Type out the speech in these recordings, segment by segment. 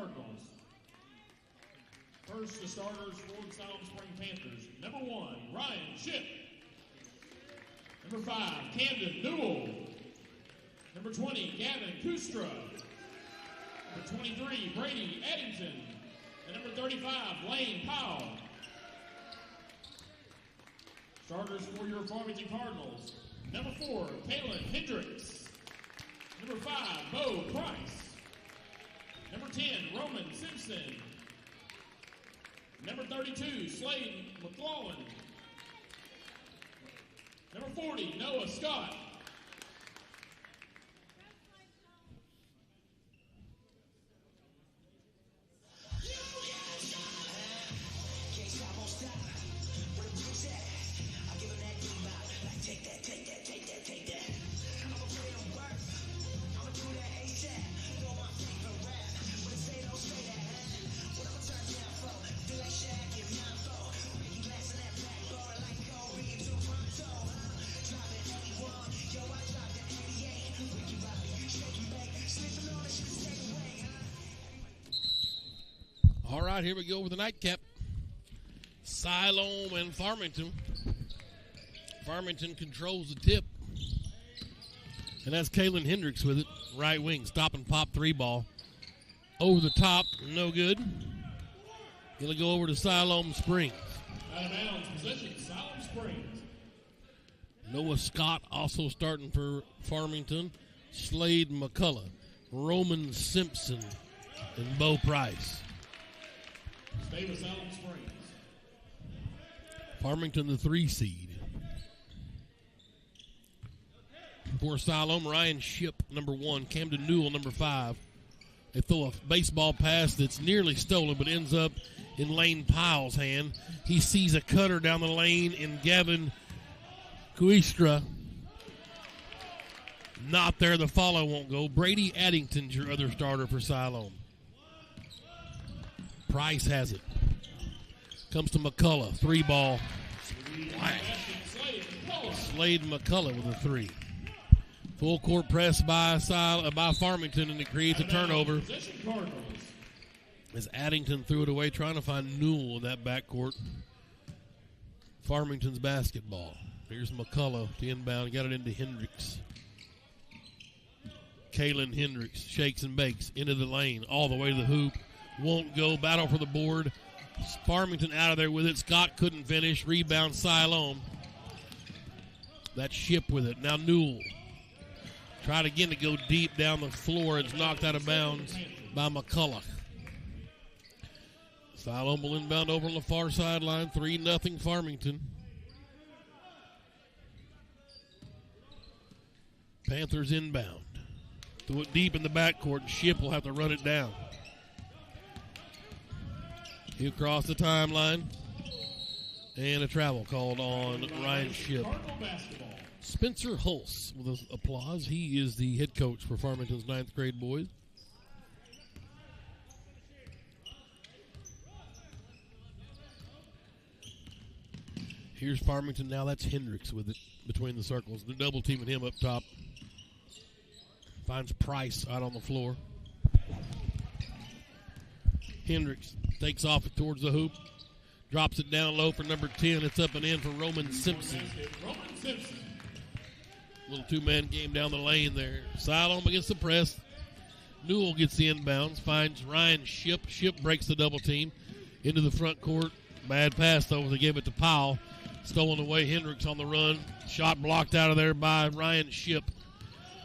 Cardinals. First, the starters for the Siloam Spring Panthers. Number 1, Ryan Shipp. Number 5, Camden Newell. Number 20, Gavin Kustra. Number 23, Brady Eddington. And number 35, Lane Powell. Starters for your Farmington Cardinals. Number 4, Kaylin Hendricks. Number 5, Bo Price. Number 10, Roman Simpson. Number 32, Slade McClellan. Number 40, Noah Scott. All right, here we go with the nightcap. Siloam and Farmington. Farmington controls the tip. And that's Kaylin Hendricks with it. Right wing, stop and pop 3-ball. Over the top, no good. Gonna go over to Siloam Springs. Out of bounds, possession, Siloam Springs. Noah Scott also starting for Farmington. Slade McCullough, Roman Simpson, and Bo Price. Stay with Siloam Springs. Farmington, the 3 seed. For Siloam, Ryan Shipp, number 1. Camden Newell, number 5. They throw a baseball pass that's nearly stolen, but ends up in Lane Powell's hand. He sees a cutter down the lane in Gavin Kuistra. Not there. The follow won't go. Brady Addington's your other starter for Siloam. Price has it. Comes to McCullough. 3-ball. Slade McCullough with a 3. Full court press by Farmington, and it creates a turnover. As Addington threw it away, trying to find Newell in that backcourt. Farmington's basketball. Here's McCullough to inbound. Got it into Hendricks. Kaylin Hendricks shakes and bakes into the lane, all the way to the hoop. Won't go. Battle for the board. Farmington out of there with it. Scott couldn't finish. Rebound Siloam. That Shipp with it. Now Newell. Tried again to go deep down the floor. It's knocked out of bounds by McCullough. Siloam will inbound over on the far sideline. 3-0 Farmington. Panthers inbound. Threw it deep in the backcourt. Shipp will have to run it down. He across the timeline. And a travel called on Ryan Shipp. Spencer Hulse with applause. He is the head coach for Farmington's 9th grade boys. Here's Farmington now. That's Hendricks with it between the circles. They're double teaming him up top. Finds Price out on the floor. Hendricks takes off it towards the hoop. Drops it down low for number 10. It's up and in for Roman Simpson. Little 2-man game down the lane there. Siloam against the press. Newell gets the inbounds. Finds Ryan Shipp. Shipp breaks the double team into the front court. Bad pass, though. They gave it to Powell. Stolen away. Hendricks on the run. Shot blocked out of there by Ryan Shipp.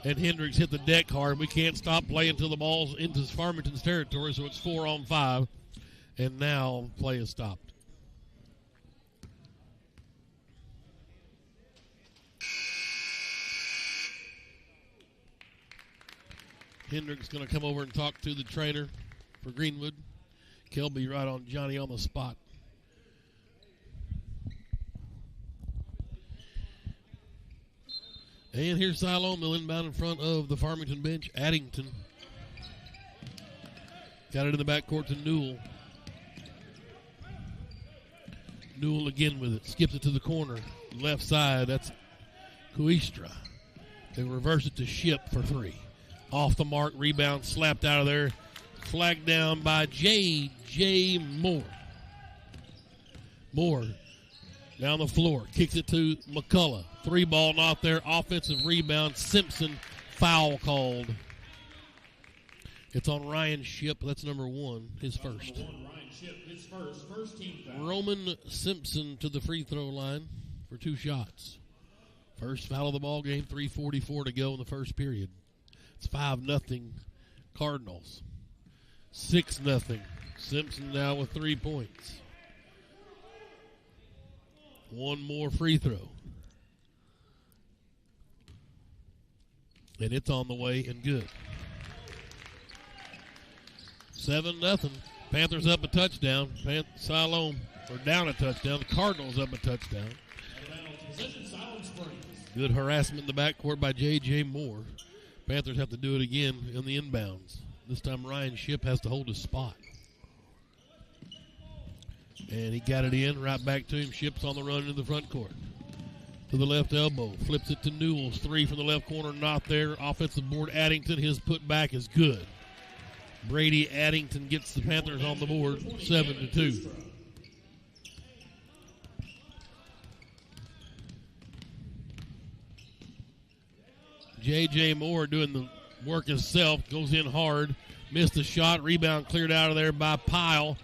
And Hendricks hit the deck hard. We can't stop playing until the ball's into Farmington's territory, so it's 4-on-5. And now play is stopped. Hendricks going to come over and talk to the trainer for Greenwood. Kelby right on Johnny on the spot. And here's Siloam. They'll inbound in front of the Farmington bench. Addington. Got it in the backcourt to Newell. Newell again with it. Skips it to the corner. Left side. That's Kuistra. They reverse it to Shipp for 3. Off the mark. Rebound slapped out of there. flagged down by J.J. Moore. Moore down the floor, kicks it to McCullough. 3-ball not there, offensive rebound. Simpson, foul called. It's on Ryan Ship. That's number 1, his first. Ryan Ship, his first team foul. Roman Simpson to the free throw line for 2 shots. First foul of the ball game, 3:44 to go in the first period. It's 5-0 Cardinals. 6-0. Simpson now with 3 points. One more free throw. And it's on the way and good. 7-0. Panthers up a touchdown. Siloam are down a touchdown. The Cardinals up a touchdown. Good harassment in the backcourt by J.J. Moore. Panthers have to do it again in the inbounds. This time Ryan Ship has to hold his spot. And he got it in, right back to him. Ship's on the run into the front court. To the left elbow. Flips it to Newell's. 3 from the left corner, not there. Offensive board, Addington. His putback is good. Brady Addington gets the Panthers on the board, 7-2. J.J. Moore doing the work himself. Goes in hard. Missed the shot. Rebound cleared out of there by Pyle.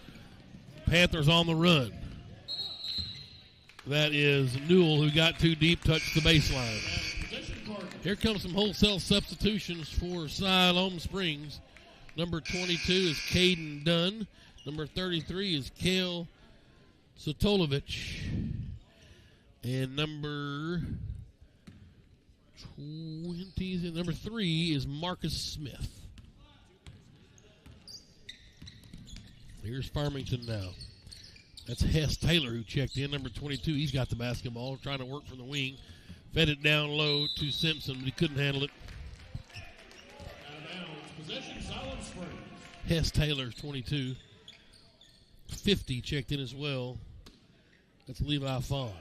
Panthers on the run. That is Newell, who got too deep, touched the baseline. Here comes some wholesale substitutions for Siloam Springs. Number 22 is Caden Dunn. Number 33 is Kale Sotolovich. And number 3 is Marcus Smith. Here's Farmington now. That's Hess Taylor who checked in. Number 22, he's got the basketball, trying to work from the wing. Fed it down low to Simpson, but he couldn't handle it. Possession, Siloam Springs. Hess Taylor, 22. 50 checked in as well. That's Levi Fawn.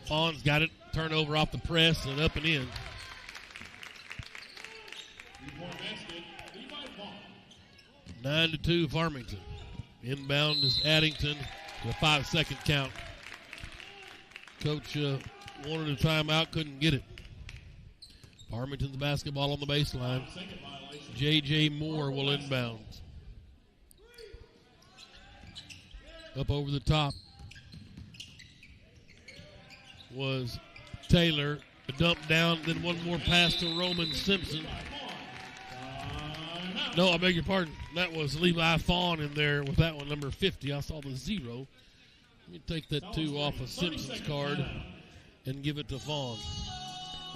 Fawn's got it. Turnover off the press and up and in. 3-point basket, Levi Fawn. 9-2 Farmington. Inbound is Addington. A 5-second count. Coach wanted a timeout, couldn't get it. Farmington's basketball on the baseline. J.J. Moore will inbound. Up over the top was Taylor. A dump down, then one more pass to Roman Simpson. No, I beg your pardon. That was Levi Fawn in there with that one, number 50. I saw the 0. Let me take that 2 off of Simpson's card and give it to Fawn.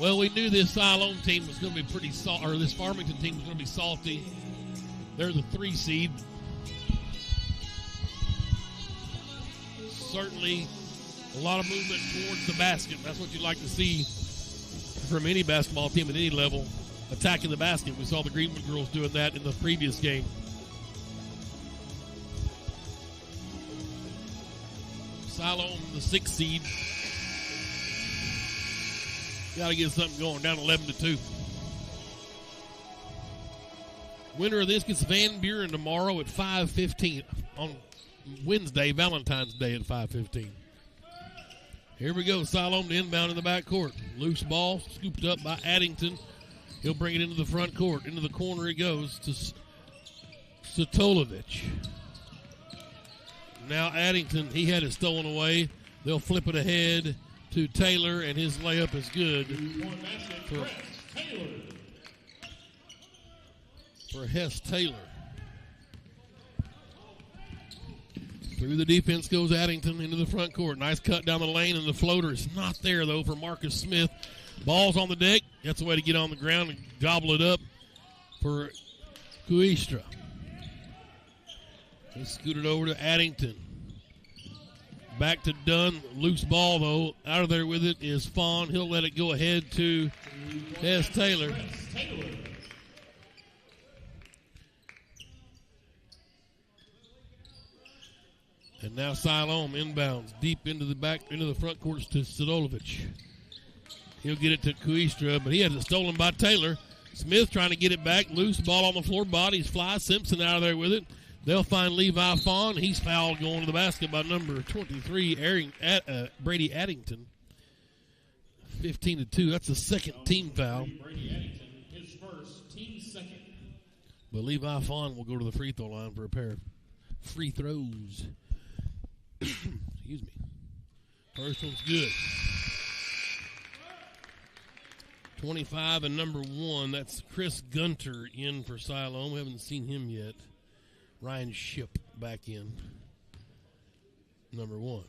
Well, we knew this Siloam team was going to be pretty salty, or this Farmington team was going to be salty. They're the 3 seed. Certainly a lot of movement towards the basket. That's what you'd like to see from any basketball team at any level, attacking the basket. We saw the Greenwood girls doing that in the previous game. Siloam, the 6th seed. Got to get something going, down 11-2. Winner of this gets Van Buren tomorrow at 5:15 on Wednesday, Valentine's Day at 5:15. Here we go, Siloam to inbound in the backcourt. Loose ball, scooped up by Addington. He'll bring it into the front court. Into the corner it goes to Sotolovich. Now Addington, he had it stolen away. They'll flip it ahead to Taylor, and his layup is good for Hess Taylor. Through the defense goes Addington into the front court. Nice cut down the lane, and the floater is not there, though, for Marcus Smith. Ball's on the deck. That's the way to get on the ground and gobble it up for Kuistra. He scooted over to Addington. Back to Dunn. Loose ball, though. Out of there with it is Fawn. He'll let it go ahead to Hess Taylor. And now Siloam inbounds deep into the front court to Sotolovich. He'll get it to Kuistra, but he has it stolen by Taylor. Smith trying to get it back. Loose ball on the floor. Bodies fly. Simpson out of there with it. They'll find Levi Fawn. He's fouled going to the basket by number 23, Brady Addington. 15-2. That's the second team foul. Brady Addington, his first, team second. But Levi Fawn will go to the free throw line for a pair of free throws. Excuse me. First one's good. 25 and number 1. That's Chris Gunter in for Siloam. We haven't seen him yet. Ryan Ship back in. Number 1.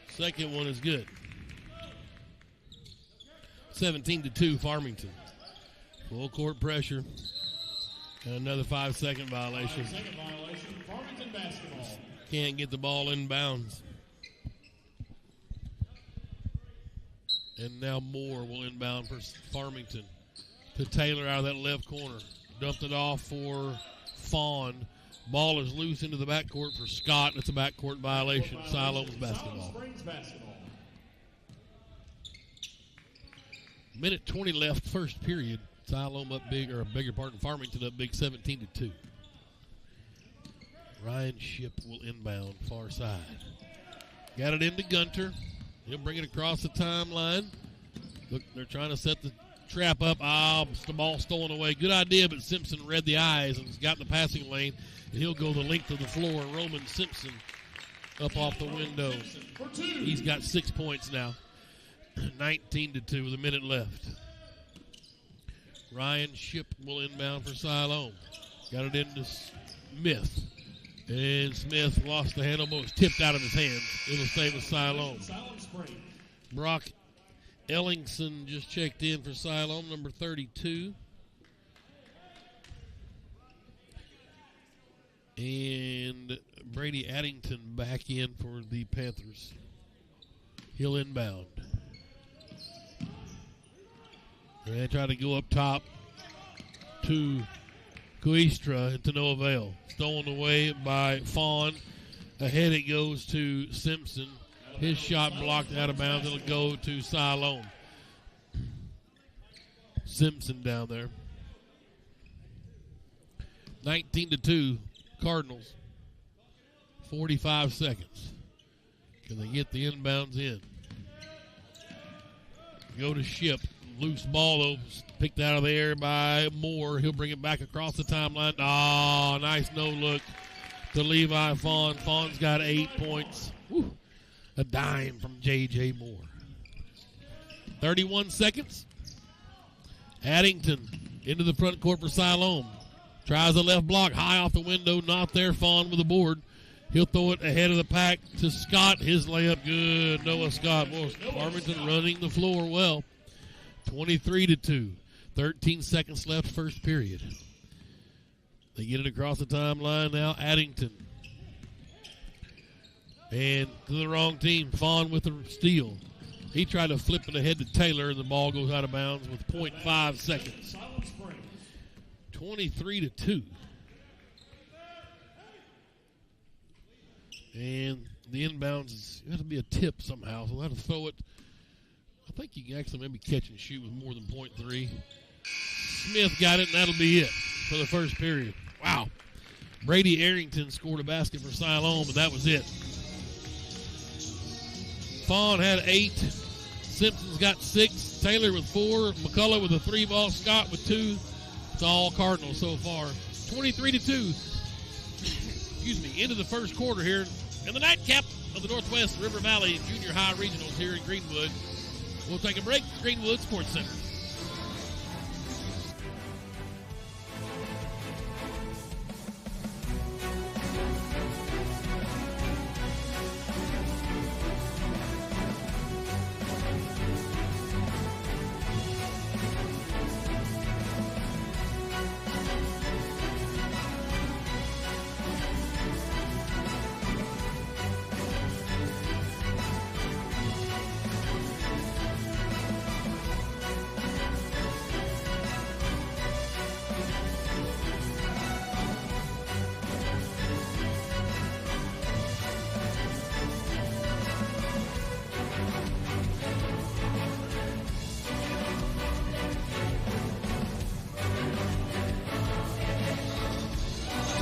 Second one is good. 17-2 Farmington. Full court pressure. And another 5-second violation. 5-second violation. Farmington basketball. Can't get the ball in bounds. And now Moore will inbound for Farmington. To Taylor out of that left corner. Dumped it off for Fawn. Ball is loose into the backcourt for Scott. It's a backcourt violation. Siloam's basketball. Springs basketball. Minute 20 left, first period. Siloam up big, or a bigger part, Farmington up big, 17-2. Ryan Ship will inbound, far side. Got it into Gunter. He'll bring it across the timeline. Look, they're trying to set the trap up. The ball stolen away. Good idea, but Simpson read the eyes and has got the passing lane, and he'll go the length of the floor. Roman Simpson up off the window. He's got 6 points now. 19-2 with a minute left. Ryan Ship will inbound for Siloam. Got it into Smith. And Smith lost the handle, but it was tipped out of his hands. It'll stay with Siloam. Brock Ellingson just checked in for Siloam, number 32. And Brady Addington back in for the Panthers. He'll inbound. And they try to go up top to Kuistra and to no avail. Stolen away by Fawn. Ahead it goes to Simpson. His shot blocked out of bounds. It'll go to Siloam. Simpson down there. 19-2 Cardinals. 45 seconds. Can they get the inbounds in? Go to Ship. Loose ball, though, picked out of the air by Moore. He'll bring it back across the timeline. Oh, nice no-look to Levi Fawn. Fawn's got 8 points. Whew. A dime from J.J. Moore. 31 seconds. Addington into the front court for Siloam. Tries the left block, high off the window, not there. Fawn with the board. He'll throw it ahead of the pack to Scott. His layup good. Noah Scott. Boy, Farmington running the floor well. 23-2. 13 seconds left, first period. They get it across the timeline now. Addington. And to the wrong team. Fawn with the steal. He tried to flip it ahead to Taylor, and the ball goes out of bounds with 0.5 seconds. 23-2. And the inbounds is going to be a tip somehow, so we'll have to throw it. I think you can actually maybe catch and shoot with more than 0.3. Smith got it, and that'll be it for the first period. Wow. Brady Arrington scored a basket for Siloam, and that was it. Fawn had 8. Simpson's got 6. Taylor with 4. McCullough with a 3 ball. Scott with 2. It's all Cardinals so far. 23-2. Excuse me, into the first quarter here in the nightcap of the Northwest River Valley Junior High Regionals here in Greenwood. We'll take a break. Greenwood Sports Center.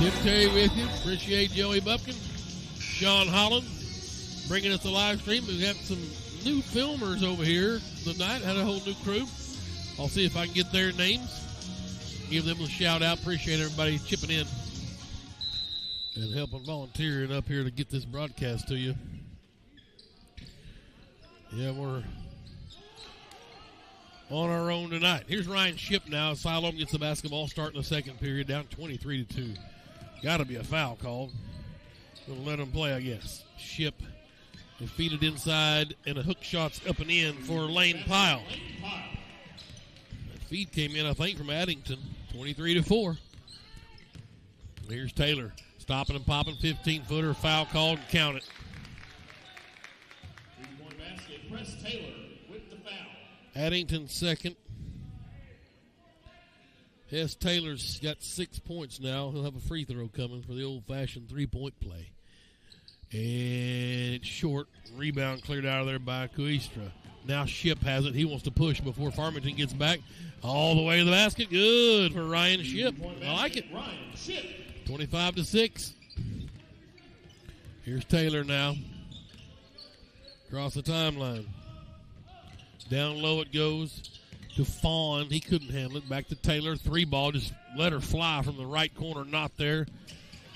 Tim Terry with you. Appreciate Joey Bupkin. Sean Holland bringing us the live stream. We've got some new filmers over here tonight. Had a whole new crew. I'll see if I can get their names. Give them a shout out. Appreciate everybody chipping in and helping volunteering up here to get this broadcast to you. Yeah, we're on our own tonight. Here's Ryan Ship now. Siloam gets the basketball starting the second period, down 23-2. Got to be a foul called. We'll let them play, I guess. Ship defeated inside, and a hook shot's up and in for Lane Pyle. That feed came in, I think, from Addington, 23-4. Here's Taylor, stopping and popping, 15-footer, foul called, and count it. Three-point basket, Press Taylor with the foul. Addington second. Hess Taylor's got 6 points now. He'll have a free throw coming for the old-fashioned three-point play. And it's short. Rebound cleared out of there by Kuistra. Now Ship has it. He wants to push before Farmington gets back. All the way to the basket. Good for Ryan Ship. I like it. 25-6. Here's Taylor now. Across the timeline. Down low it goes to Fawn. He couldn't handle it. Back to Taylor. Three ball. Just let her fly from the right corner. Not there.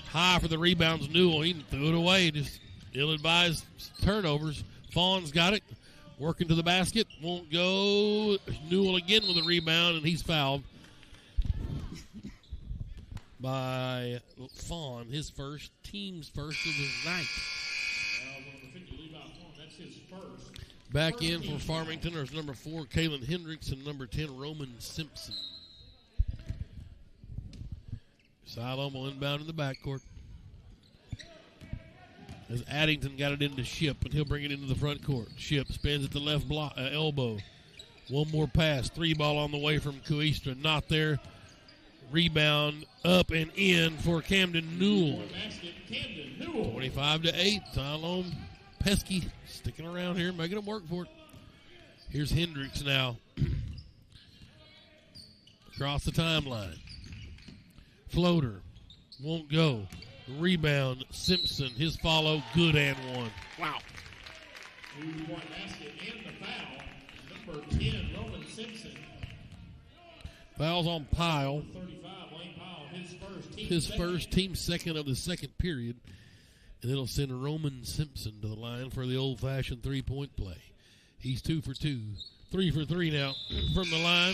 High for the rebounds. Newell. He threw it away. Just ill-advised turnovers. Fawn's got it. Working to the basket. Won't go. Newell again with a rebound, and he's fouled by Fawn. His first. Team's first of his night. That's his first. Back in for Farmington, there's number 4, Kaylin Hendricks, and number 10, Roman Simpson. Siloam will inbound in the backcourt. As Addington got it into Ship, and he'll bring it into the front court. Ship spins at the left elbow. One more pass. Three ball on the way from Kuistra. Not there. Rebound up and in for Camden Newell. 25-8. Siloam pesky. Sticking around here, making them work for it. Here's Hendricks now. Across the timeline. Floater. Won't go. Rebound. Simpson. His follow. Good and one. Wow. 3-point basket and the foul. Number 10, Roman Simpson. Fouls on Pyle. 35, Lane Pyle. His first, team second of the second period. And it'll send Roman Simpson to the line for the old-fashioned three-point play. He's 2 for 2. 3 for 3 now from the line.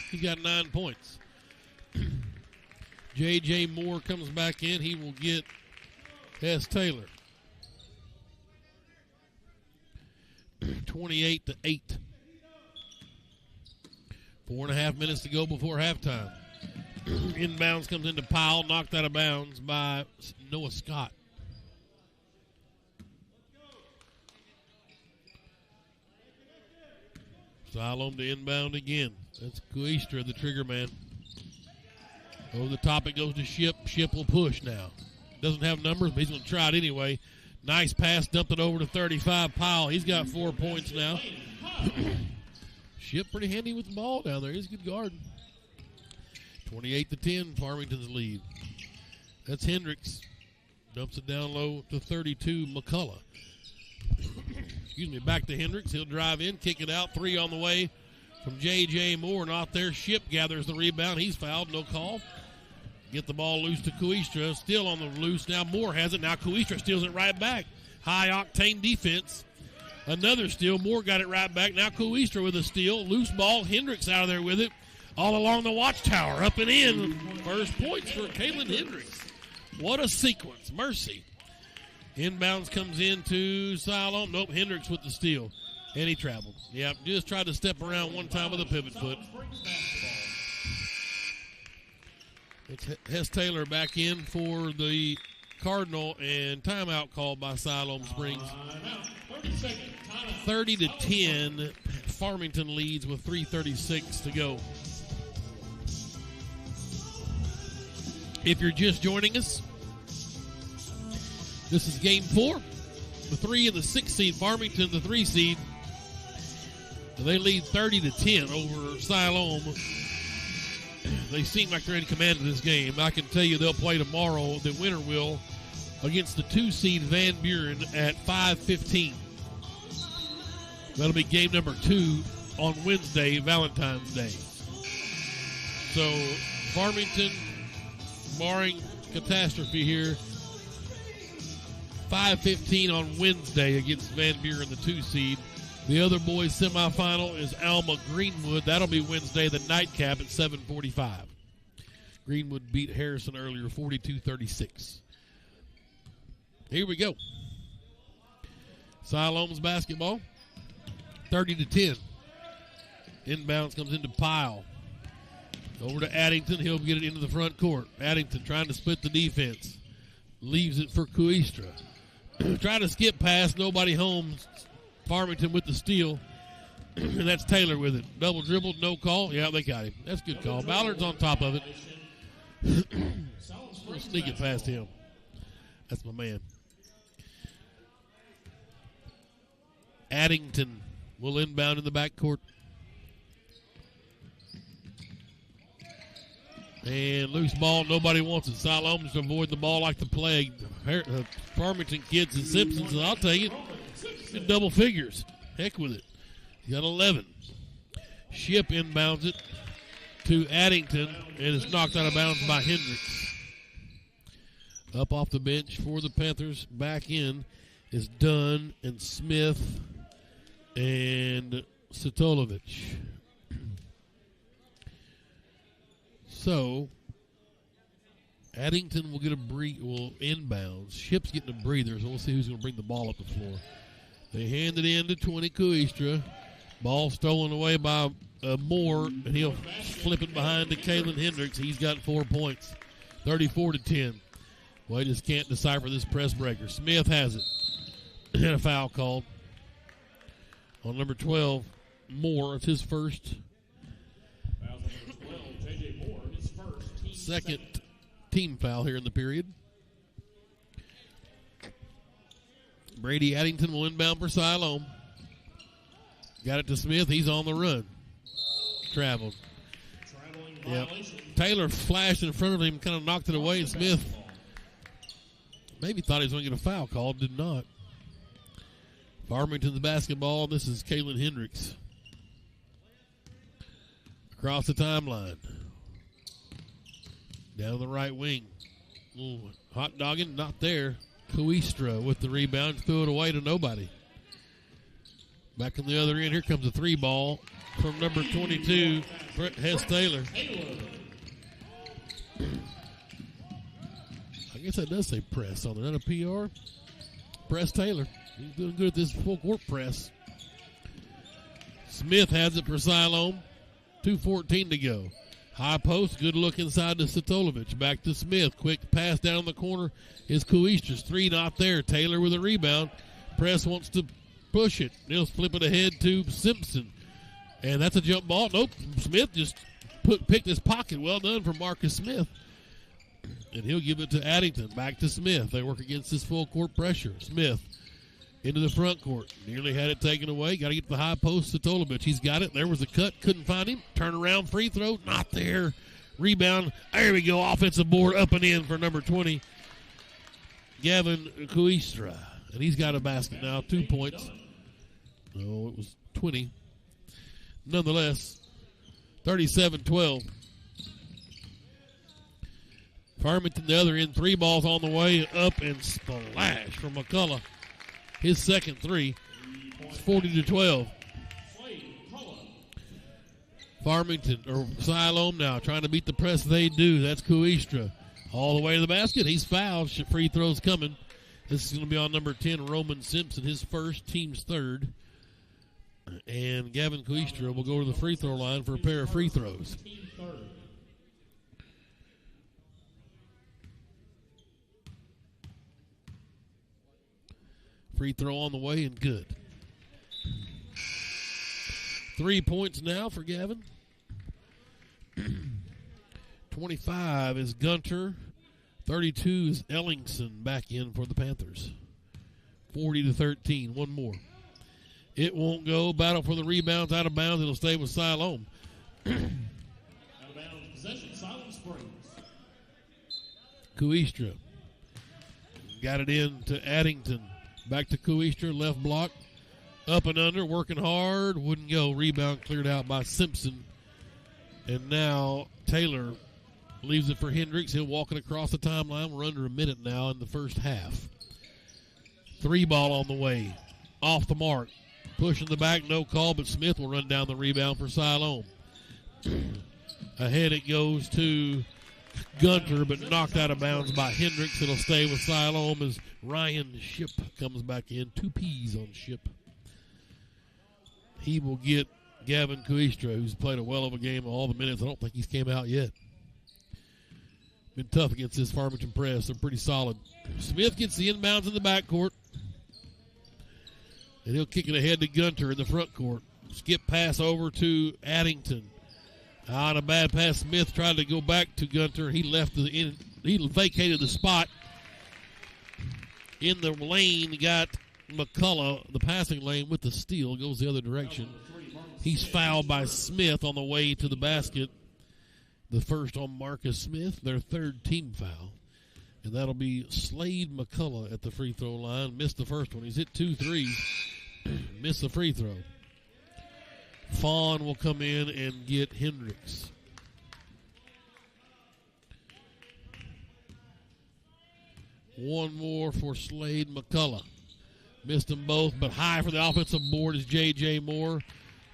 He's got 9 points. J.J. Moore comes back in. He will get Hess Taylor. 28-8. 4.5 minutes to go before halftime. Inbounds comes into Powell, knocked out of bounds by Noah Scott. Siloam to inbound again. That's Kuistra, the trigger man. Over the top it goes to Ship. Ship will push now. Doesn't have numbers, but he's going to try it anyway. Nice pass, dumped it over to 35. Powell, he's got 4 points now. Ship pretty handy with the ball down there. He's a good guard. 28-10, Farmington's lead. That's Hendricks. Dumps it down low to 32, McCullough. Excuse me, back to Hendricks. He'll drive in, kick it out. 3 on the way from J.J. Moore. Not there. Ship gathers the rebound. He's fouled. No call. Get the ball loose to Kuistra. Still on the loose. Now Moore has it. Now Kuistra steals it right back. High-octane defense. Another steal. Moore got it right back. Now Kuistra with a steal. Loose ball. Hendricks out of there with it. All along the watchtower. Up and in. First points for Kaylin Hendricks. What a sequence. Mercy. Inbounds comes into Siloam. Nope, Hendricks with the steal. And he traveled. Yep, just tried to step around one time with a pivot foot. It's Hess Taylor back in for the Cardinal, and timeout called by Siloam Springs. 30-10. Farmington leads with 3:36 to go. If you're just joining us, this is game 4. The 3 and the 6 seed, Farmington, the 3 seed. They lead 30-10 over Siloam they seem like they're in command of this game. I can tell you they'll play tomorrow, the winner will, against the 2-seed Van Buren at 5:15. That'll be game number 2 on Wednesday, Valentine's Day. So Farmington, barring catastrophe here, 5:15 on Wednesday against Van Buren, the 2-seed. The other boys' semifinal is Alma Greenwood. That'll be Wednesday, the nightcap at 7:45. Greenwood beat Harrison earlier, 42-36. Here we go. Siloam's basketball, 30-10. Inbounds comes into Pyle. Over to Addington. He'll get it into the front court. Addington trying to split the defense. Leaves it for Kuistra. Trying to skip past, nobody home. Farmington with the steal. And that's Taylor with it. Double dribbled, no call. Yeah, they got him. That's a good call. Ballard's on top of it. We'll sneak it past him. That's my man. Addington will inbound in the backcourt. And loose ball, nobody wants it. Siloam's to avoid the ball like the plague. Farmington kids and Simpsons, and I'll take it. In double figures. Heck with it. He got 11. Ship inbounds it to Addington, and it's knocked out of bounds by Hendricks. Up off the bench for the Panthers. Back in is Dunn and Smith and Satolovich. So, Addington will get will inbounds. Ship's getting a breather, so we'll see who's going to bring the ball up the floor. They hand it in to 20 Kuistra. Ball stolen away by Moore, and he'll flip it behind to Kalen Hendricks. He's got 4 points, 34-10. Well, he just can't decipher this press breaker. Smith has it. And a foul called on number 12, Moore. It's his first. Second team foul here in the period. Brady Addington will inbound for Siloam. Got it to Smith. He's on the run. Traveled. Yep. Taylor flashed in front of him, kind of knocked it away, and Smith maybe thought he was going to get a foul call. Did not. Farmington's basketball. This is Kalen Hendricks. Across the timeline. Down the right wing. Ooh, hot dogging, not there. Kuistra with the rebound, threw it away to nobody. Back on the other end, here comes a 3 ball from number 22, Hess Taylor. I guess that does say press on there. Is that a PR? Press Taylor. He's doing good at this full court press. Smith has it for Siloam. 2:14 to go. High post, good look inside to Satolovich. Back to Smith. Quick pass down the corner is Kuistra's. 3 not there. Taylor with a rebound. Press wants to push it. He'll flip it ahead to Simpson. And that's a jump ball. Nope. Smith just picked his pocket. Well done for Marcus Smith. And he'll give it to Addington. Back to Smith. They work against this full court pressure. Smith into the front court. Nearly had it taken away. Got to get to the high post. Satolovich. He's got it. There was a cut. Couldn't find him. Turnaround free throw. Not there. Rebound. There we go. Offensive board up and in for number 20, Gavin Kuistra. And he's got a basket now. 2 points. No, it was 20. Nonetheless, 37-12. Farmington, the other end. 3 balls on the way. Up and splash from McCullough. His second 3. It's 40-12. Farmington, or Siloam now, trying to beat the press they do. That's Kuistra. All the way to the basket. He's fouled. Free throws coming. This is going to be on number 10, Roman Simpson, his first, team's third. And Gavin Kuistra will go to the free throw line for a pair of free throws. Free throw on the way and good. 3 points now for Gavin. 25 is Gunter. 32 is Ellingson back in for the Panthers. 40-13. One more. It won't go. Battle for the rebounds. Out of bounds. It'll stay with Siloam. Inbounds possession, Siloam Springs. Kuistra got it in to Addington. Back to Kuistra, left block. Up and under, working hard. Wouldn't go. Rebound cleared out by Simpson. And now Taylor leaves it for Hendricks. He'll walk it across the timeline. We're under a minute now in the first half. 3 ball on the way. Off the mark. Pushing the back, no call, but Smith will run down the rebound for Siloam. Ahead it goes to Gunter, but knocked out of bounds by Hendricks. It'll stay with Siloam as Ryan Ship comes back in. 2 Ps on Ship. He will get Gavin Kuistra, who's played a well of a game all the minutes. I don't think he's came out yet. Been tough against this Farmington press. They're pretty solid. Smith gets the inbounds in the backcourt. And he'll kick it ahead to Gunter in the front court. Skip pass over to Addington. On a bad pass, Smith tried to go back to Gunter. He vacated the spot. In the lane, got McCullough, the passing lane with the steal, goes the other direction. He's fouled by Smith on the way to the basket. The first on Marcus Smith, their 3rd team foul. And that'll be Slade McCullough at the free throw line. Missed the first one. He's hit 2 threes. Missed the free throw. Fawn will come in and get Hendricks. One more for Slade McCullough. Missed them both, but high for the offensive board is J.J. Moore,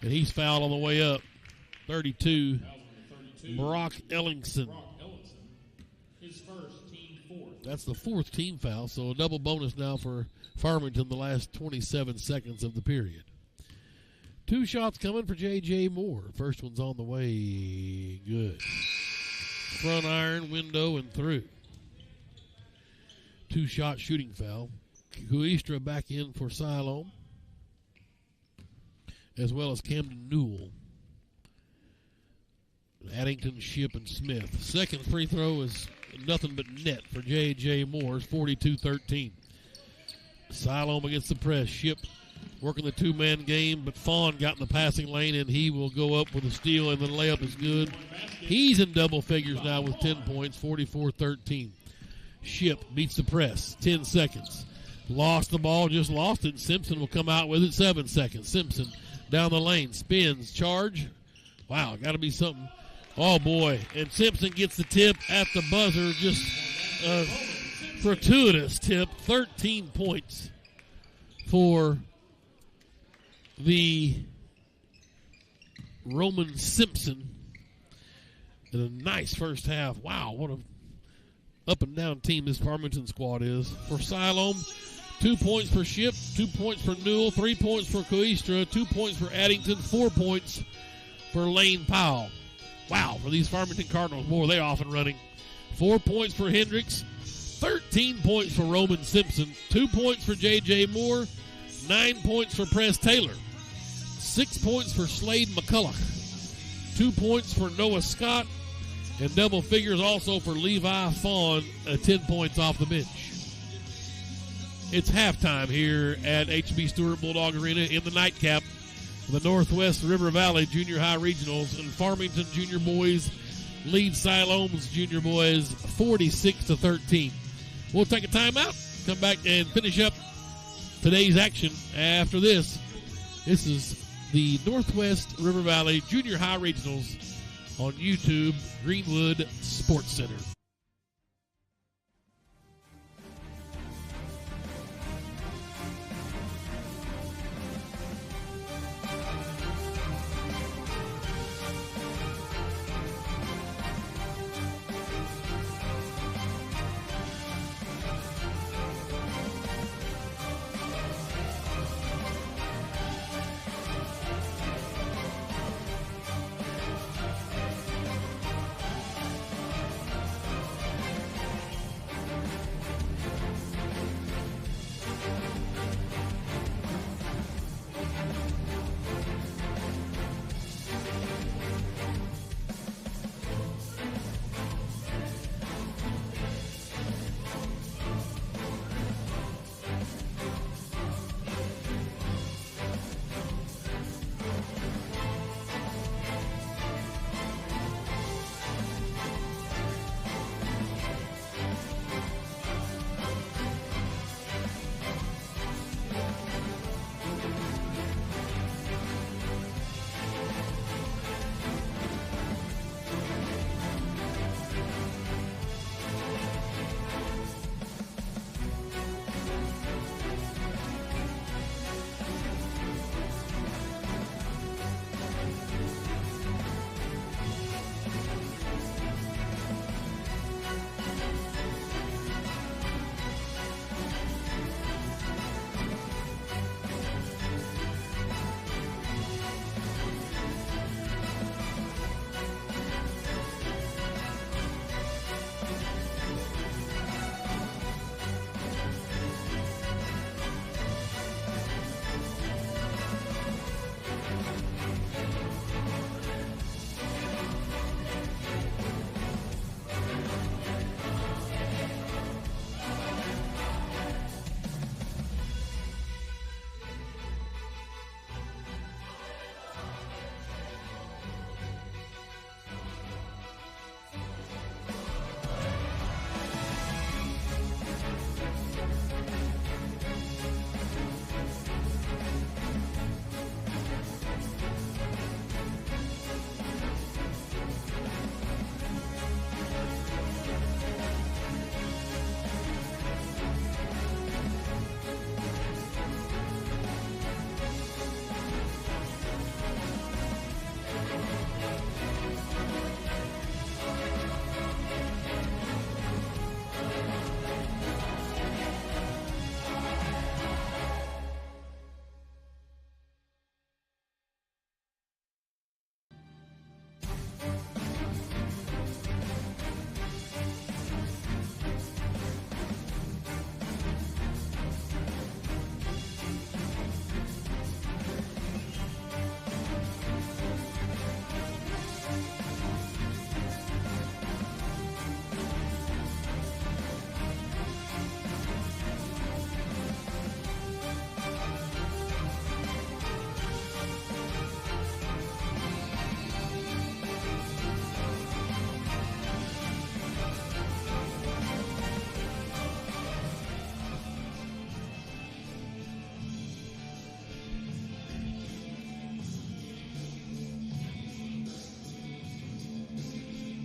and he's fouled on the way up. 32, Brock Ellingson. His first, team 4th. That's the 4th team foul, so a double bonus now for Farmington the last 27 seconds of the period. 2 shots coming for J.J. Moore. First one's on the way. Good. Front iron, window, and through. 2-shot shooting foul. Kuistra back in for Siloam, as well as Camden Newell. Addington, Ship, and Smith. Second free throw is nothing but net for J.J. Moore. 42-13. Siloam against the press. Ship working the 2-man game, but Fawn got in the passing lane, and he will go up with a steal, and the layup is good. He's in double figures now with 10 points, 44-13. Ship beats the press, 10 seconds. Lost the ball, just lost it. Simpson will come out with it, 7 seconds. Simpson down the lane, spins, charge. Wow, got to be something. Oh, boy. And Simpson gets the tip at the buzzer, just a fortuitous tip. 13 points for the Roman Simpson. And a nice first half. Wow, what a up and down team this Farmington squad is. For Siloam, 2 points for Ship, 2 points for Newell, 3 points for Kuistra, 2 points for Addington, 4 points for Lane Powell. Wow, for these Farmington Cardinals, boy, they off and running. 4 points for Hendricks, 13 points for Roman Simpson, 2 points for J.J. Moore, 9 points for Press Taylor, 6 points for Slade McCullough, 2 points for Noah Scott, and double figures also for Levi Fawn, 10 points off the bench. It's halftime here at H.B. Stewart Bulldog Arena in the nightcap. The Northwest River Valley Junior High Regionals, and Farmington Junior Boys lead Siloam's Junior Boys 46-13. We'll take a timeout, come back and finish up today's action after this. This is the Northwest River Valley Junior High Regionals on YouTube, Greenwood Sports Center.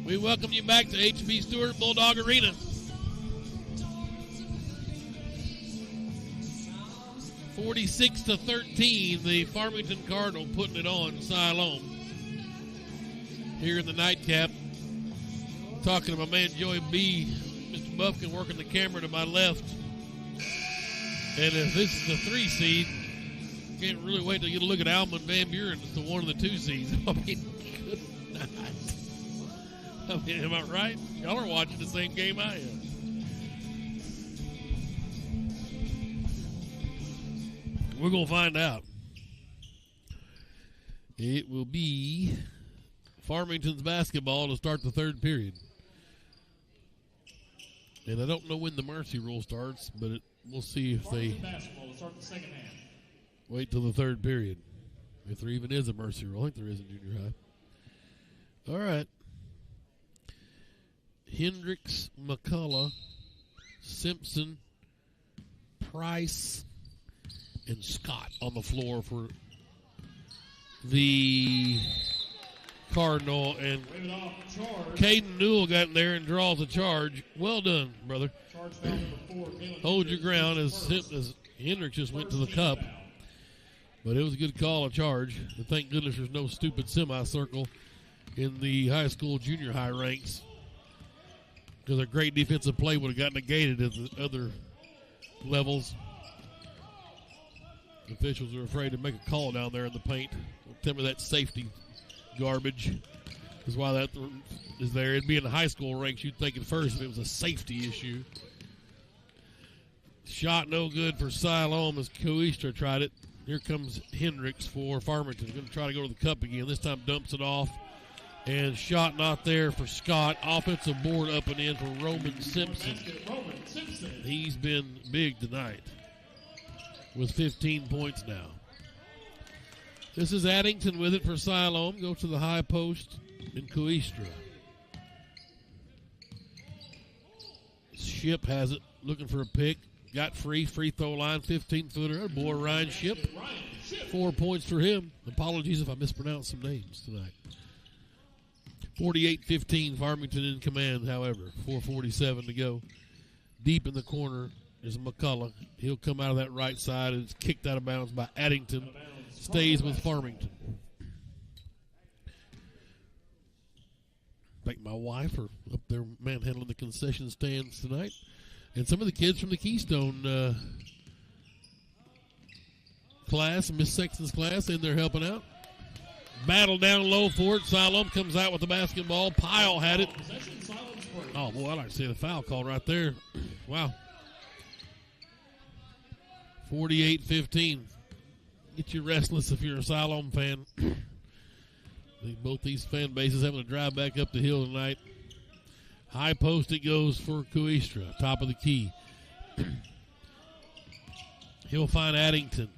We welcome you back to H.B. Stewart Bulldog Arena. (46-13), the Farmington Cardinal putting it on Siloam. Here in the nightcap, talking to my man Joey B. Mr. Buffkin working the camera to my left. And if this is the 3 seed, can't really wait to get a look at Alma and Van Buren. It's the 1 and the 2 seeds. I mean, good night. I mean, am I right? Y'all are watching the same game I am. We're going to find out. It will be Farmington's basketball to start the 3rd period. And I don't know when the mercy rule starts, but we'll see if they basketball to start the 2nd half. Wait till the 3rd period. If there even is a mercy rule. I think there is in junior high. All right. Hendricks, McCullough, Simpson, Price, and Scott on the floor for the Cardinal. And Caden Newell got in there and draws a charge. Well done, brother. Hold your ground as Hendricks just went to the cup. But it was a good call, a charge. And thank goodness there's no stupid semicircle in the high school, junior high ranks. Because a great defensive play would have got negated at the other levels. Officials are afraid to make a call down there in the paint. Tell me that safety garbage is why that is there. It'd be in the high school ranks, you'd think at first if it was a safety issue. Shot no good for Siloam as Coeastra tried it. Here comes Hendricks for Farmington. Going to try to go to the cup again. This time dumps it off. And shot not there for Scott. Offensive board up and in for Roman Simpson. He's been big tonight with 15 points now. This is Addington with it for Siloam. Go to the high post in Coeastra. Ship has it, looking for a pick. Got free throw line, 15-footer. Boy, Ryan Ship. 4 points for him. Apologies if I mispronounced some names tonight. 48-15, Farmington in command, however. 4:47 to go. Deep in the corner is McCullough. He'll come out of that right side and it's kicked out of bounds by Addington. Stays with Farmington. Thank my wife for up there manhandling the concession stands tonight. And some of the kids from the Keystone class, Miss Sexton's class, in there helping out. Battle down low for it. Siloam comes out with the basketball. Pyle had it. Oh, boy, I like to see the foul call right there. Wow. 48-15. Get you restless if you're a Siloam fan. Both these fan bases having to drive back up the hill tonight. High post it goes for Coeastra. Top of the key. He'll find Addington.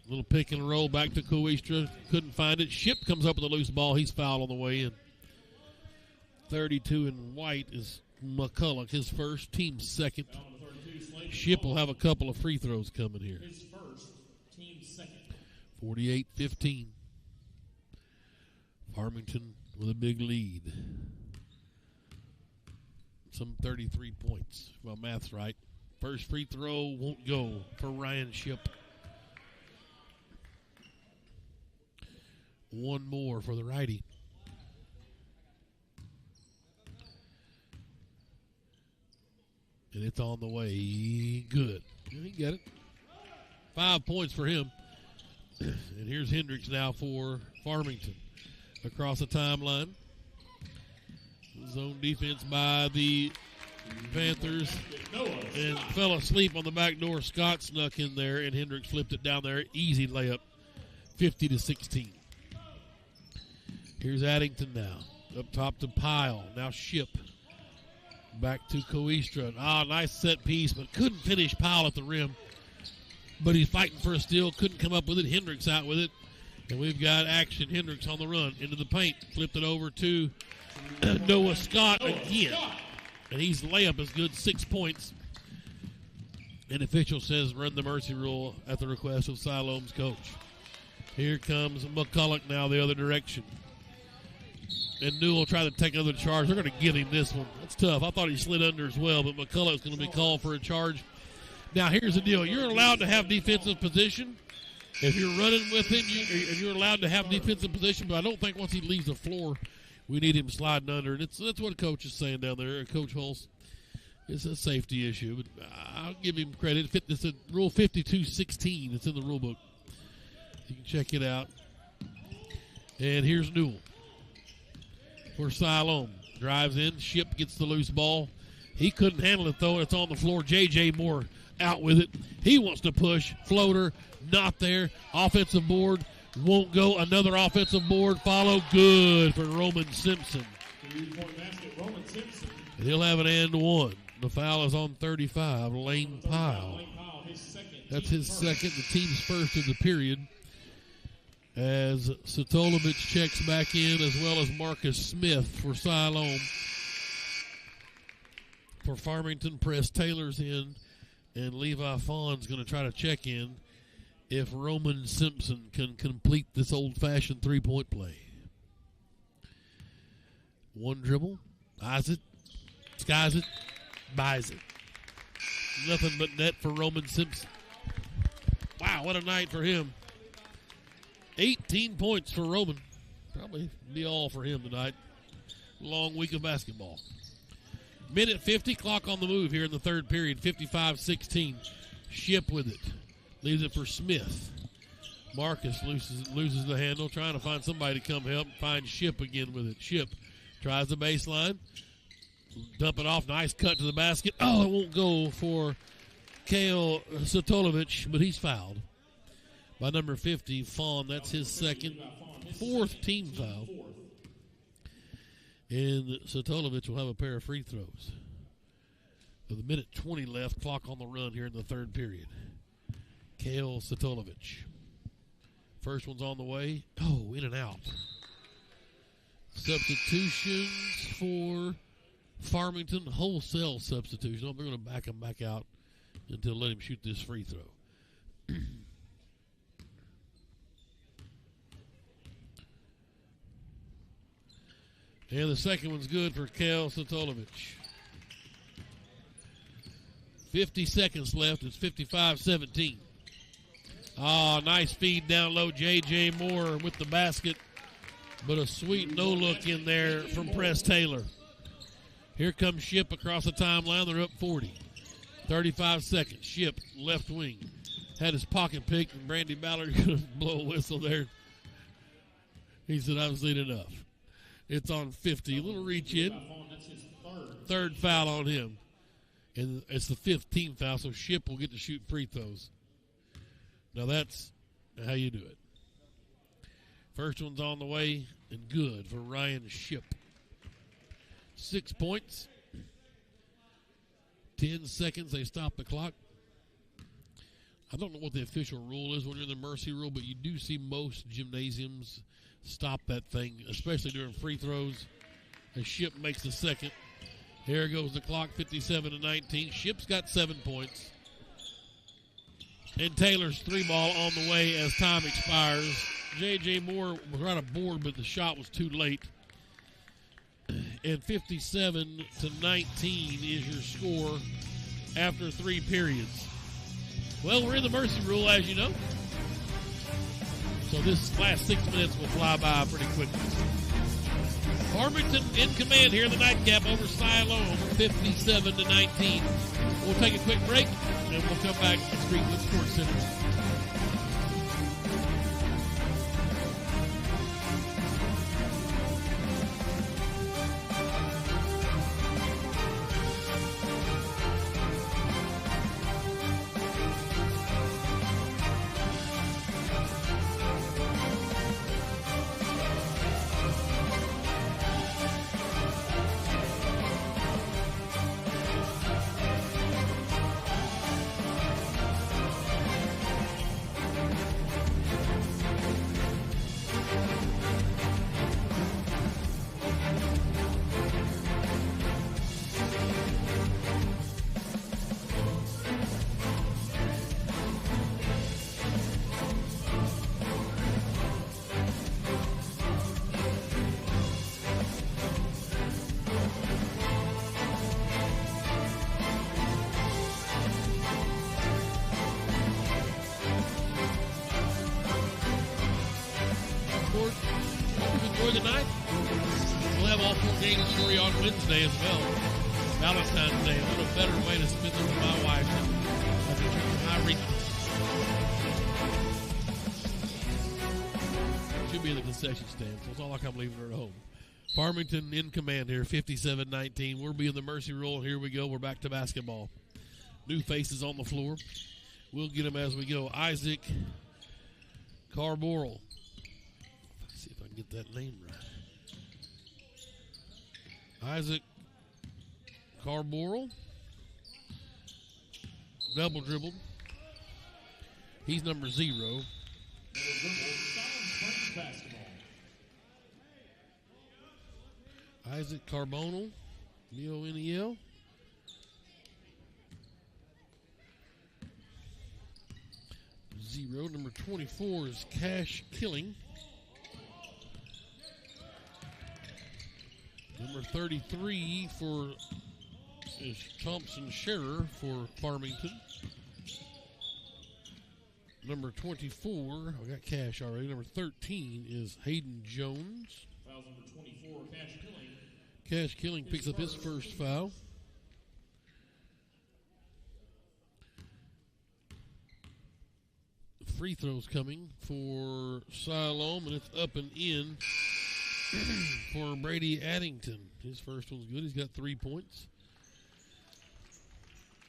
Little pick and roll back to Coeastra. Couldn't find it. Ship comes up with a loose ball. He's fouled on the way in. 32 in white is McCullough. His first, team second. Ship will have a couple of free throws coming here. 48-15. Farmington with a big lead. Some 33 points. Well, math's right. First free throw won't go for Ryan Ship. One more for the righty. And it's on the way. Good. He got it. 5 points for him. And here's Hendricks now for Farmington. Across the timeline. Zone defense by the Panthers. And fell asleep on the back door. Scott snuck in there, and Hendricks flipped it down there. Easy layup. 50-16. Here's Addington now. Up top to Pyle. Now Ship. Back to Coeastra. Nice set piece, but couldn't finish. Pyle at the rim. But he's fighting for a steal. Couldn't come up with it. Hendricks out with it. And we've got action. Hendricks on the run. Into the paint. Flipped it over to Noah Scott again. And his layup is good. 6 points. And official says run the mercy rule at the request of Siloam's coach. Here comes McCullough now the other direction. and Newell try to take another charge. They're going to give him this one. That's tough. I thought he slid under as well, but McCullough's going to be called for a charge. Now, here's the deal. You're allowed to have defensive position. If you're running with him, you're allowed to have defensive position, but I don't think once he leaves the floor, we need him sliding under. And that's what Coach is saying down there, Coach Hulse. It's a safety issue, but I'll give him credit. It's a Rule 52-16. It's in the rule book. You can check it out. And here's Newell for Siloam. Drives in. Ship gets the loose ball. He couldn't handle it, though. It's on the floor. J.J. Moore out with it. He wants to push. Floater, not there. Offensive board, won't go. Another offensive board follow. Good for Roman Simpson. 3-point basket, Roman Simpson. And he'll have an and one. The foul is on 35, Lane Pyle. That's his second, the team's first of the period. As Satolovich checks back in, as well as Marcus Smith for Siloam. For Farmington, Press Taylor's in, and Levi Fawn's going to try to check in if Roman Simpson can complete this old-fashioned three-point play. One dribble, eyes it, skies it, buys it. Nothing but net for Roman Simpson. Wow, what a night for him. 18 points for Roman. Probably be all for him tonight. Long week of basketball. Minute 50, clock on the move here in the third period. 55-16. Ship with it. Leaves it for Smith. Marcus loses the handle, trying to find somebody to come help. Finds Ship again with it. Ship tries the baseline. Dump it off. Nice cut to the basket. Oh, it won't go for Kale Satolovich, but he's fouled by number 50, Fawn. That's his second, fourth team foul. And Satolovich will have a pair of free throws. With a minute 20 left, clock on the run here in the third period. Kale Satolovich. First one's on the way. Oh, in and out. Substitutions for Farmington, wholesale substitution. They're going to back him back out until let him shoot this free throw. And the second one's good for Kale Satolovich. 50 seconds left. It's 55-17. Oh, nice feed down low. J.J. Moore with the basket. But a sweet no-look in there from Press Taylor. Here comes Ship across the timeline. They're up 40. 35 seconds. Ship, left wing. Had his pocket picked, and Brandy Ballard going to blow a whistle there. He said, I've seen enough. It's on 50. A little reach in. Third foul on him. And it's the 15th foul, so Ship will get to shoot free throws. Now that's how you do it. First one's on the way and good for Ryan Ship. 6 points. 10 seconds. They stop the clock. I don't know what the official rule is when you're in the mercy rule, but you do see most gymnasiums stop that thing, especially during free throws. As Ship makes the second. Here goes the clock, 57-19. Ship's got 7 points. And Taylor's three ball on the way as time expires. J.J. Moore was right aboard, but the shot was too late. And 57-19 is your score after 3 periods. Well, we're in the mercy rule, as you know. So this last 6 minutes will fly by pretty quickly. Farmington in command here in the nightcap over Siloam, 57-19. We'll take a quick break, and we'll come back to Greenwood Sports Center. story on Wednesday as well. Valentine's Day. What a better way to spend it with my wife than as a drink high reach. She'll be in the concession stand, so it's all like I'm leaving her at home. Farmington in command here, 57-19. We'll be in the mercy rule. Here we go. We're back to basketball. New faces on the floor. We'll get them as we go. Isaac Carboral. Let's see if I can get that name right. Isaac Carboral. Double dribbled. He's number 0. Isaac Carbonell, Monel. 0. Number 24 is Cash Killing. Number 33 is Thompson Scherer for Farmington. Number 24, I got Cash already. Number 13 is Hayden Jones. Foul number 24, Cash Killing. Cash Killing picks up his first foul. Free throws coming for Siloam, and it's up and in for Brady Addington. His first one's good. He's got 3 points.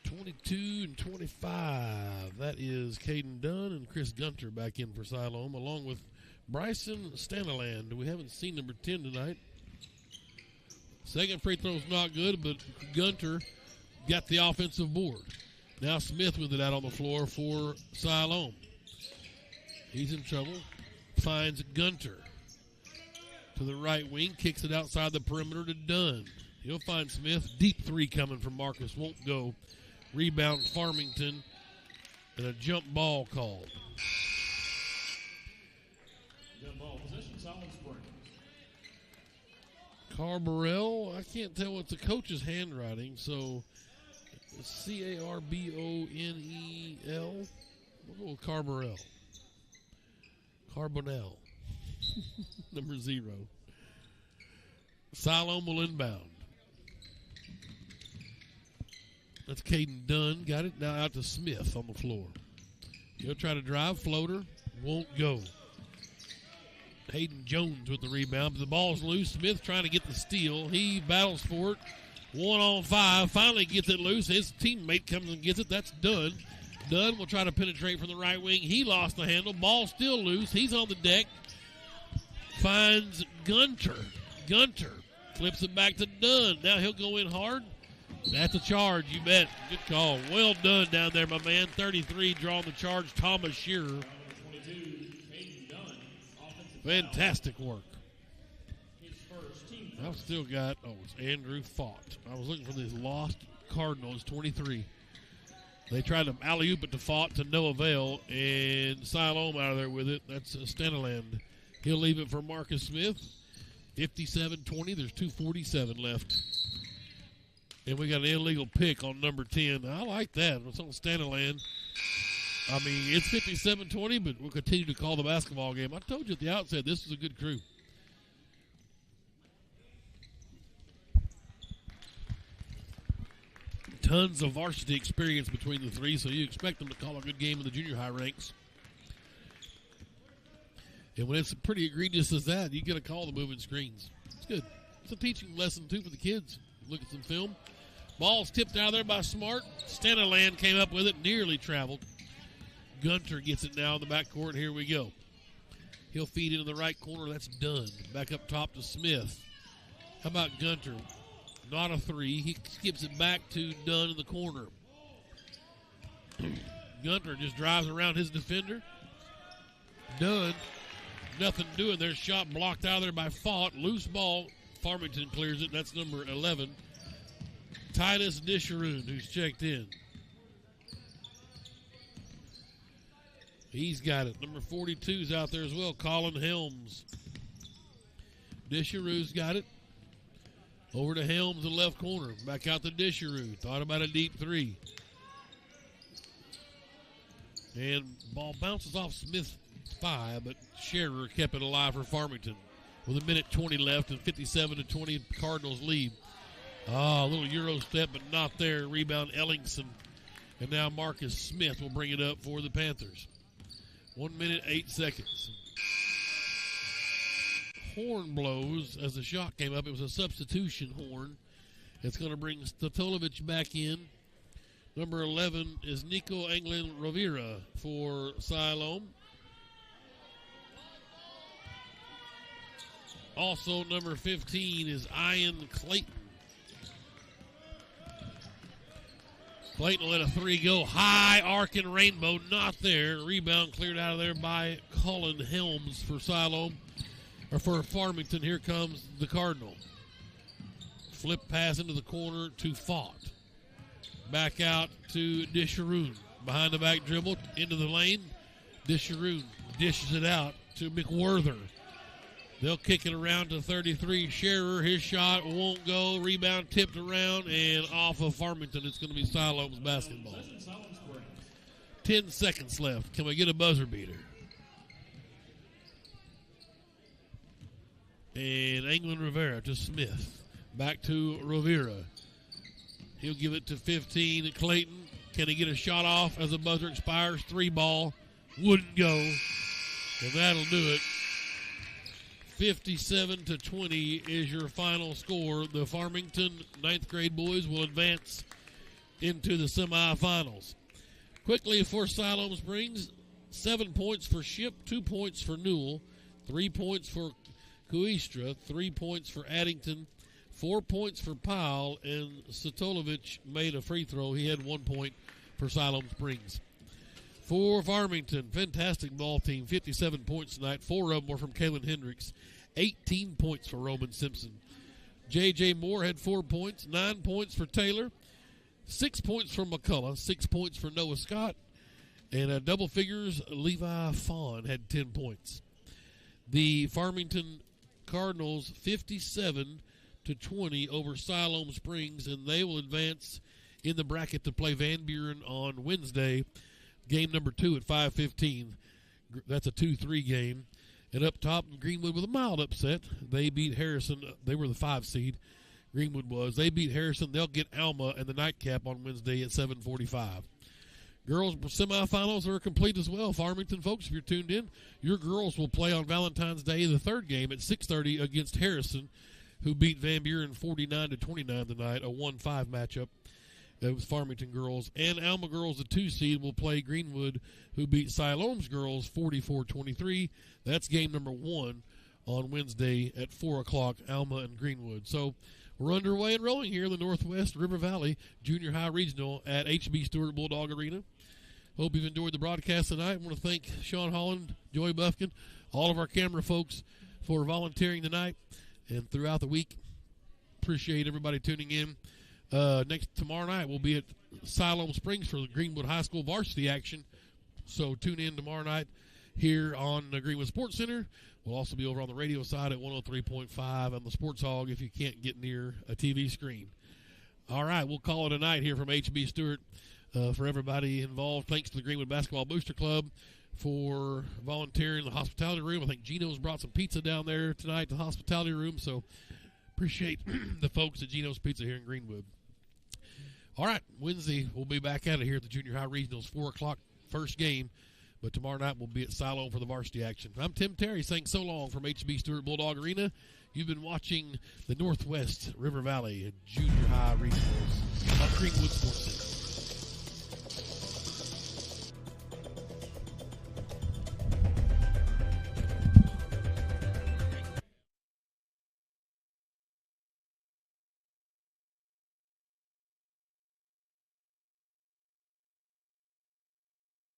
22 and 25. That is Caden Dunn and Chris Gunter back in for Siloam, along with Bryson Staniland. We haven't seen number 10 tonight. Second free throw's not good, but Gunter got the offensive board. Now Smith with it out on the floor for Siloam. He's in trouble. Finds Gunter to the right wing. Kicks it outside the perimeter to Dunn. He'll find Smith. Deep 3 coming from Marcus. Won't go. Rebound Farmington. And a jump ball called. Jump ball possession, Siloam Springs. Carbarell. I can't tell what's the coach's handwriting, so Carbonel. We'll go with Carbarell. Carbonell. Number 0. Siloam will inbound. That's Caden Dunn. Got it. Now out to Smith on the floor. He'll try to drive. Floater. Won't go. Hayden Jones with the rebound. But the ball's loose. Smith trying to get the steal. He battles for it. 1-on-5. Finally gets it loose. His teammate comes and gets it. That's Dunn. Dunn will try to penetrate from the right wing. He lost the handle. Ball still loose. He's on the deck. Finds Gunter. Gunter flips it back to Dunn. Now he'll go in hard. That's a charge, you bet. Good call. Well done down there, my man. 33 drawing the charge. Thomas Shearer. Fantastic work. I've still got, it's Andrew Fott. I was looking for this lost Cardinals, 23. They tried to alley-oop it to Fott to no avail, and Siloam out of there with it. That's Staniland. He'll leave it for Marcus Smith. 57-20. There's 2:47 left. And we got an illegal pick on number 10. I like that. It's on Staniland. I mean, it's 57-20, but we'll continue to call the basketball game. I told you at the outset, this is a good crew. Tons of varsity experience between the three, so you expect them to call a good game in the junior high ranks. And when it's pretty egregious as that, you get a call the moving screens. It's good. It's a teaching lesson, too, for the kids. Look at some film. Ball's tipped out of there by Smart. Staniland came up with it, nearly traveled. Gunter gets it now in the backcourt. Here we go. He'll feed into the right corner. That's Dunn. Back up top to Smith. How about Gunter? Not a 3. He skips it back to Dunn in the corner. Gunter just drives around his defender. Dunn, nothing doing there. Shot blocked out of there by Fott. Loose ball. Farmington clears it. That's number 11. Titus Disharoon, who's checked in. He's got it. Number 42's out there as well. Colin Helms. Disharoo's got it. Over to Helms in the left corner. Back out to Disharoo. Thought about a deep 3. And ball bounces off Smith's thigh, but Scherer kept it alive for Farmington. with a minute 20 left and 57-20 Cardinals lead. A little Euro step, but not there. Rebound Ellingson. And now Marcus Smith will bring it up for the Panthers. 1 minute, 8 seconds. Horn blows as the shot came up. It was a substitution horn. It's going to bring Statolovich back in. Number 11 is Nico Anglin Rovira for Siloam. Also, number 15 is Ian Clayton. Clayton will let a three go. High arcing rainbow, not there. Rebound cleared out of there by Colin Helms for Siloam. Or for Farmington. Here comes the Cardinal. Flip pass into the corner to Fott. Back out to Disharoon. Behind the back dribble into the lane. Disharoon dishes it out to McWhorter. They'll kick it around to 33. Scherer, his shot won't go. Rebound tipped around and off of Farmington. It's going to be Siloam's basketball. 10 seconds left. Can we get a buzzer beater? And Anglin Rivera to Smith. Back to Rovira. He'll give it to 15. Clayton. Can he get a shot off as the buzzer expires? 3 ball. Wouldn't go. And that'll do it. 57-20 is your final score. The Farmington 9th grade boys will advance into the semifinals. Quickly for Siloam Springs, 7 points for Ship, 2 points for Newell, 3 points for Kuistra, 3 points for Addington, 4 points for Powell, and Statolovich made a free throw. He had 1 point for Siloam Springs. For Farmington, fantastic ball team, 57 points tonight. 4 of them were from Kalen Hendricks. 18 points for Roman Simpson. J.J. Moore had 4 points, 9 points for Taylor, 6 points for McCullough, 6 points for Noah Scott, and double figures, Levi Fawn had 10 points. The Farmington Cardinals 57-20 over Siloam Springs, and they will advance in the bracket to play Van Buren on Wednesday. Game number 2 at 5:15. That's a 2-3 game. And up top, Greenwood with a mild upset. They beat Harrison. They were the 5 seed. Greenwood was. They beat Harrison. They'll get Alma and the nightcap on Wednesday at 7:45. Girls semifinals are complete as well. Farmington folks, if you're tuned in, your girls will play on Valentine's Day, the 3rd game at 6:30 against Harrison, who beat Van Buren 49-29 tonight, a 1-5 matchup. That was Farmington girls. And Alma girls, the 2 seed, will play Greenwood, who beat Siloam's girls 44-23. That's game number 1 on Wednesday at 4 o'clock, Alma and Greenwood. So we're underway and rolling here in the Northwest River Valley Junior High Regional at HB Stewart Bulldog Arena. Hope you've enjoyed the broadcast tonight. I want to thank Sean Holland, Joey Buffkin, all of our camera folks for volunteering tonight and throughout the week. Appreciate everybody tuning in. Tomorrow night we'll be at Siloam Springs for the Greenwood High School varsity action. So tune in tomorrow night here on the Greenwood Sports Center. We'll also be over on the radio side at 103.5 on the Sports Hog if you can't get near a TV screen. All right, we'll call it a night here from HB Stewart. For everybody involved, thanks to the Greenwood Basketball Booster Club for volunteering in the hospitality room. I think Gino's brought some pizza down there tonight, the hospitality room, so appreciate the folks at Gino's Pizza here in Greenwood. All right, Wednesday we'll be back at it here at the Junior High Regionals, 4 o'clock first game, but tomorrow night we'll be at Siloam for the varsity action. I'm Tim Terry saying so long from HB Stewart Bulldog Arena. You've been watching the Northwest River Valley Junior High Regionals on Greenwood Sports Center.